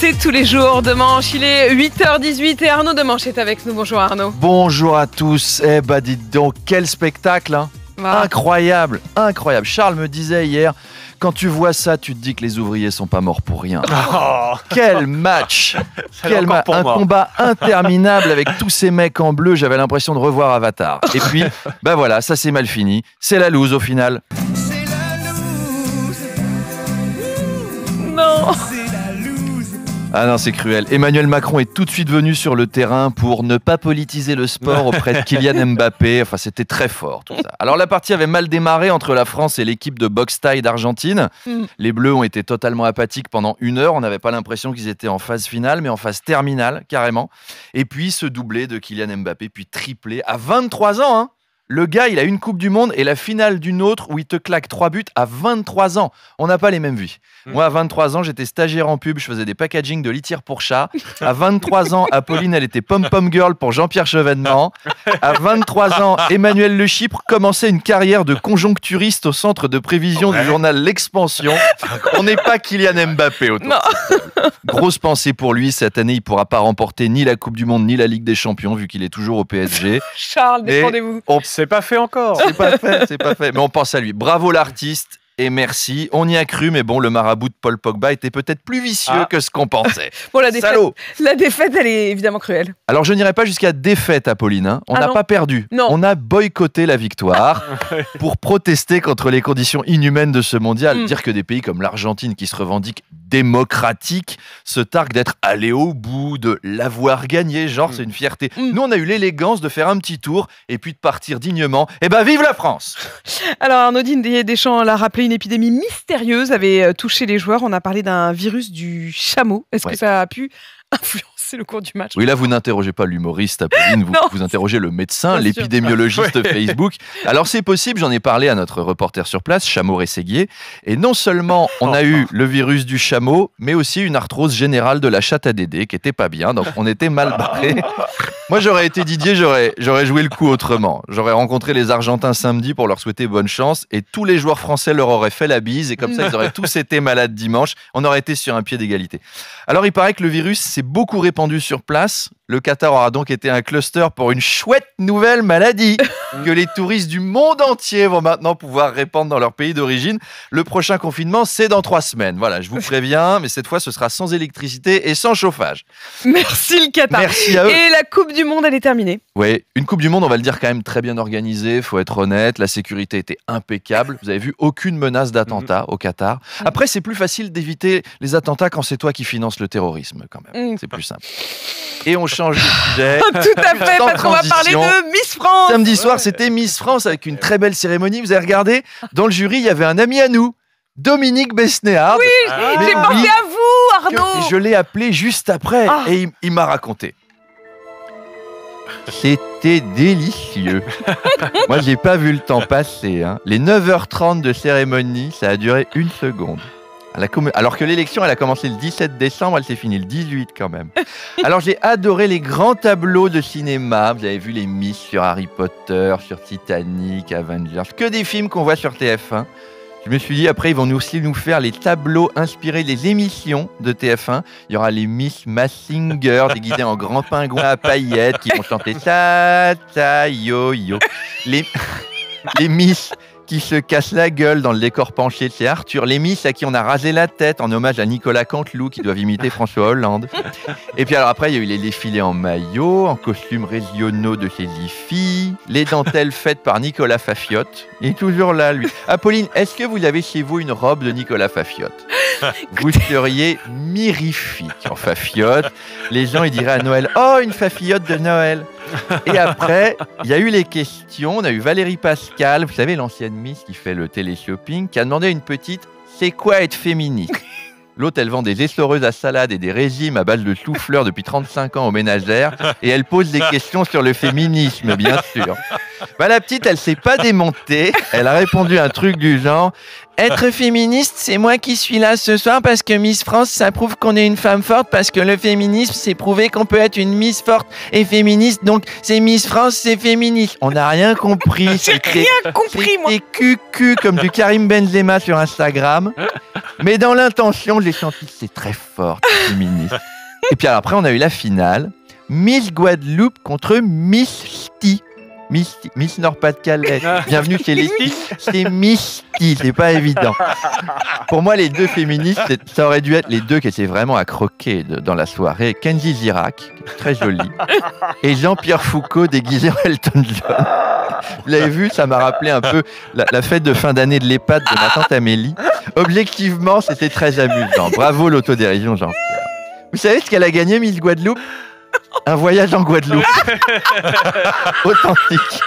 C'est tous les jours de Manche, il est 8h18 et Arnaud de Manche est avec nous. Bonjour Arnaud. Bonjour à tous. Eh bah dites donc, quel spectacle hein. Incroyable, incroyable. Charles me disait hier, quand tu vois ça, tu te dis que les ouvriers sont pas morts pour rien. Oh, quel match, un combat interminable avec tous ces mecs en bleu, j'avais l'impression de revoir Avatar. Et puis, bah voilà, ça c'est mal fini. C'est la loose au final. C'est la loose. Non. Ah non, c'est cruel. Emmanuel Macron est tout de suite venu sur le terrain pour ne pas politiser le sport auprès de Kylian Mbappé. Enfin, c'était très fort tout ça. Alors la partie avait mal démarré entre la France et l'équipe de boxe thaï d'Argentine. Les Bleus ont été totalement apathiques pendant 1 heure. On n'avait pas l'impression qu'ils étaient en phase finale, mais en phase terminale, carrément. Et puis ce doublé de Kylian Mbappé, puis triplé à 23 ans, hein. Le gars, il a une Coupe du Monde et la finale d'une autre où il te claque 3 buts à 23 ans. On n'a pas les mêmes vies. Moi, à 23 ans, j'étais stagiaire en pub, je faisais des packaging de litière pour chat. À 23 ans, Apolline, elle était pom-pom girl pour Jean-Pierre Chevènement. À 23 ans, Emmanuel Le Chypre commençait une carrière de conjoncturiste au centre de prévision du journal L'Expansion. On n'est pas Kylian Mbappé autour. Grosse pensée pour lui. Cette année, il ne pourra pas remporter ni la Coupe du Monde ni la Ligue des Champions vu qu'il est toujours au PSG. Charles, défendez-vous. C'est pas fait encore. C'est pas fait. Mais on pense à lui. Bravo l'artiste. Et merci, on y a cru, mais bon, le marabout de Paul Pogba était peut-être plus vicieux que ce qu'on pensait. Bon, la défaite, elle est évidemment cruelle. Alors, je n'irai pas jusqu'à défaite, Apolline. Hein. On n'a pas perdu. Non. On a boycotté la victoire pour protester contre les conditions inhumaines de ce mondial. Dire que des pays comme l'Argentine, qui se revendiquent démocratiques, se targuent d'être allés au bout, de l'avoir gagné. Genre, c'est une fierté. Nous, on a eu l'élégance de faire un petit tour et puis de partir dignement. Eh ben, vive la France! Alors, Arnaud Deschamps l'a rappelé, une épidémie mystérieuse avait touché les joueurs. On a parlé d'un virus du chameau. Est-ce que ça a pu influencer le cours du match? Oui, là, vous n'interrogez pas l'humoriste, Apolline, vous interrogez le médecin, l'épidémiologiste Facebook. Alors, c'est possible, j'en ai parlé à notre reporter sur place, Chameau Rességuier. Et non seulement on a eu le virus du chameau, mais aussi une arthrose générale de la chatte à Dédé, qui était pas bien, donc on était mal barré. Moi, j'aurais été Didier, j'aurais joué le coup autrement. J'aurais rencontré les Argentins samedi pour leur souhaiter bonne chance et tous les joueurs français leur auraient fait la bise et comme ça, ils auraient tous été malades dimanche. On aurait été sur un pied d'égalité. Alors, il paraît que le virus s'est beaucoup répandu sur place. Le Qatar aura donc été un cluster pour une chouette nouvelle maladie que les touristes du monde entier vont maintenant pouvoir répandre dans leur pays d'origine. Le prochain confinement, c'est dans 3 semaines. Voilà, je vous préviens, mais cette fois, ce sera sans électricité et sans chauffage. Merci le Qatar. Merci à eux. Et la Coupe du Monde, elle est terminée. Oui, une Coupe du Monde, on va le dire quand même très bien organisée, faut être honnête, la sécurité était impeccable, vous avez vu aucune menace d'attentat au Qatar. Après, c'est plus facile d'éviter les attentats quand c'est toi qui finances le terrorisme quand même, c'est plus simple. Et on change de sujet. Tout à fait, parce qu'on va parler de Miss France. Samedi soir, c'était Miss France avec une très belle cérémonie, vous avez regardé, dans le jury, il y avait un ami à nous, Dominique Besnéard. Oui, j'ai pensé à vous, Arnaud. Je l'ai appelé juste après et il m'a raconté. C'était délicieux. Moi, j'ai pas vu le temps passer. Hein. Les 9h30 de cérémonie, ça a duré 1 seconde. Alors que l'élection, elle a commencé le 17 décembre, elle s'est finie le 18 quand même. Alors, j'ai adoré les grands tableaux de cinéma. Vous avez vu les Miss sur Harry Potter, sur Titanic, Avengers. Que des films qu'on voit sur TF1. Je me suis dit, après, ils vont aussi nous faire les tableaux inspirés des émissions de TF1. Il y aura les Miss Massinger, déguisées en grands pingouins à paillettes, qui vont chanter ta ta yo yo. Les Miss qui se cassent la gueule dans le décor penché, c'est Arthur. Les Miss à qui on a rasé la tête en hommage à Nicolas Canteloup, qui doivent imiter François Hollande. Et puis alors après, il y a eu les défilés en maillot, en costumes régionaux de ces filles, les dentelles faites par Nicolas Fafiotte. Il est toujours là, lui. Apolline, est-ce que vous avez chez vous une robe de Nicolas Fafiotte? Vous seriez mirifique en Fafiotte. Les gens, ils diraient à Noël, oh, une Fafiotte de Noël. Et après, il y a eu les questions. On a eu Valérie Pascal, vous savez, l'ancienne Miss qui fait le télé-shopping, qui a demandé à une petite, c'est quoi être féministe? L'autre, elle vend des essoreuses à salade et des régimes à base de chou-fleur depuis 35 ans aux ménagères. Et elle pose des questions sur le féminisme, bien sûr. Bah, la petite, elle s'est pas démontée. Elle a répondu à un truc du genre, être féministe, c'est moi qui suis là ce soir parce que Miss France, ça prouve qu'on est une femme forte parce que le féminisme, c'est prouver qu'on peut être une Miss forte et féministe. Donc, c'est Miss France, c'est féministe. On n'a rien compris. J'ai rien compris, moi. C'était cucu comme du Karim Benzema sur Instagram. Mais dans l'intention, j'ai senti que c'est très fort, féministe. Et puis après, on a eu la finale. Miss Guadeloupe contre Miss Sti. Miss Nord-Pas-de-Calais. Bienvenue chez les Sti. C'est Miss Sti, c'est pas évident. Pour moi, les deux féministes, ça aurait dû être les deux qui étaient vraiment à croquer dans la soirée. Kenji Girac, très jolie, et Jean-Pierre Foucault déguisé en Elton John. Vous l'avez vu, ça m'a rappelé un peu la fête de fin d'année de l'EHPAD de ma tante Amélie. Objectivement, c'était très amusant. Bravo l'autodérision, Jean-Pierre. Vous savez ce qu'elle a gagné, Miss Guadeloupe? Un voyage en Guadeloupe. Authentique.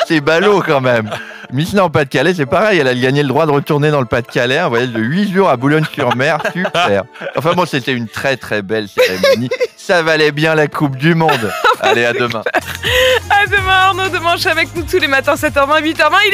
C'est ballot quand même. Miss Nord-Pas-de-Calais, c'est pareil. Elle a gagné le droit de retourner dans le Pas-de-Calais. Un voyage de 8 jours à Boulogne-sur-Mer. Super. Enfin bon, c'était une très très belle cérémonie. Ça valait bien la Coupe du Monde. Allez, à demain. À demain, Arnaud. Demain, je suis avec nous tous les matins, 7h20, 8h20.